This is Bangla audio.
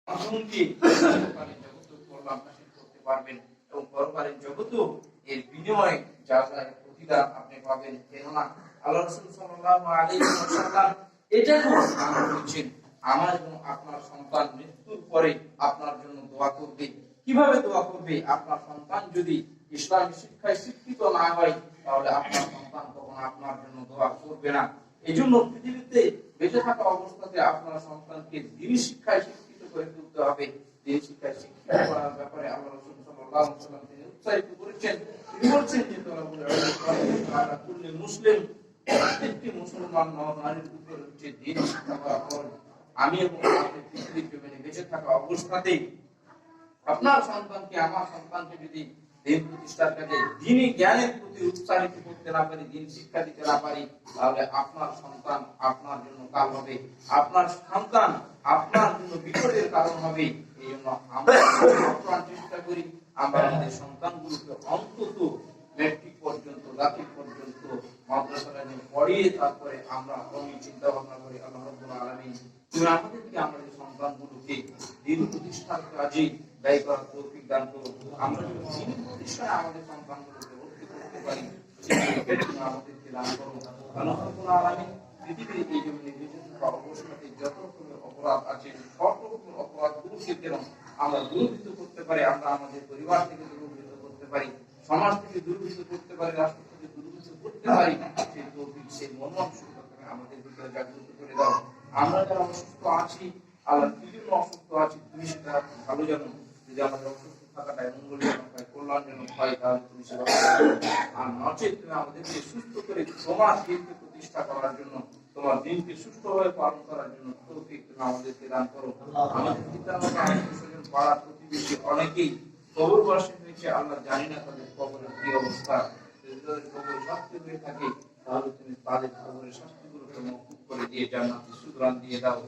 মাধ্যমকে পরকালীন জগতে কল্যাণ হাসিল করতে পারবেন এবং পরকালীন জগতেও এর বিনিময়ে যা যা প্রতিদান আপনি পাবেন। কেননা আল্লাহ রাসূল সাল্লাল্লাহু আলাইহি ওয়াসাল্লাম এটাকে স্বীকার করেছেন, আমার এবং আপনার সন্তান মৃত্যুর পরে আপনার জন্য দোয়া করবে। কিভাবে দোয়া করবে? আপনার সন্তান যদি ইসলামী শিক্ষায় শিক্ষিত না হয় তাহলে আপনার সন্তান কখনো আপনার জন্য দোয়া করবে না। এজন্য পৃথিবীতে বেঁচে থাকা অবস্থাতে আপনার সন্তানকে দ্বীনি শিক্ষায় শিক্ষিত করে তুলতে হবে। দ্বীনি শিক্ষায় শিক্ষিত করার ব্যাপারে আল্লাহ রাসূল সাল্লাল্লাহু আলাইহি ওয়াসাল্লাম তিনি উৎসাহিত করেছেন। তিনি বলছেন যে তোমরা কুল্লি মুসলিম, প্রত্যেকটি মুসলমান নারীর উপর হচ্ছে দ্বীনি শিক্ষা করা ফরজ। আমি এবং আপনি পৃথিবীর জমিনে বেঁচে থাকা অবস্থাতে আপনার সন্তানকে, আমার সন্তানকে যদি দিন প্রতিষ্ঠার কাজে দ্বীনি জ্ঞানের প্রতি উৎসাহিত করতে না পারি, দ্বীন শিক্ষা দিতে না পারি, তাহলে আপনার সন্তান আপনার জন্য কাল হবে, আপনার সন্তান আপনার জন্য বিপদের কারণ হবে। এই জন্য আমরা চেষ্টা করি আমরা আমাদের সন্তানগুলোকে অন্তত ম্যাট্রিক পর্যন্ত, দাখিল পর্যন্ত মাদ্রাসায় পড়িয়ে তারপরে আমরা অনেক চিন্তা ভাবনা করি আল্লাহ রাব্বুল আলামিন তুমি আমাদেরকে আমাদের সন্তানগুলোকে দ্বীন প্রতিষ্ঠার কাজে ব্যয় করার তৌফিক দান করুন। আমরা যদি দ্বীন প্রতিষ্ঠায় আমাদের সন্তানগুলোকে ভর্তি করতে পারি সেটা আমাদেরকে দান করুন। আল্লাহ রাব্বুল আলামিন পৃথিবীর এই জমিনে বেঁচে থাকা অবস্থাতে যত রকমের অপরাধ আছে সব রকমের অপরাধগুলোকে যেন আমরা দূরীভূত করতে পারি, আমরা আমাদের পরিবার থেকে দূরীভূত করতে পারি, সমাজ থেকে দূরীভূত করতে পারি, রাষ্ট্র থেকে দূরীভূত করতে পারি, সেই তৌফিক সেই মনোমানসিকতাকে আমাদের ভিতরে জাগ্রত করে দাও। আমরা যারা অসুস্থ আছি, আল্লাহ কি জন্য অসুস্থ আছি তুমি সেটা ভালো জানো। যদি আমাদের অসুস্থ থাকাটা মঙ্গলজনক হয়, কল্যাণজনক হয়, তাহলে তুমি সেবা করো। আর নচেত তুমি আমাদেরকে সুস্থ করে তোমার দিনকে প্রতিষ্ঠা করার জন্য, তোমার দিনকে সুষ্ঠুভাবে পালন করার জন্য তৌফিক তুমি আমাদেরকে দান করো। আমাদের পিতামাতা, আত্মীয়স্বজন, পাড়া প্রতিবেশী অনেকেই কবরবাসী হয়েছে, আল্লাহ জানি না তাদের কবরের কি অবস্থা। যদি তাদের কবর শাস্তি হয়ে থাকে তাহলে তুমি তাদের কবরের শাস্তিগুলোকে মওকুফ করে দিয়ে জান্নাতের সুদরান দিয়ে দাও।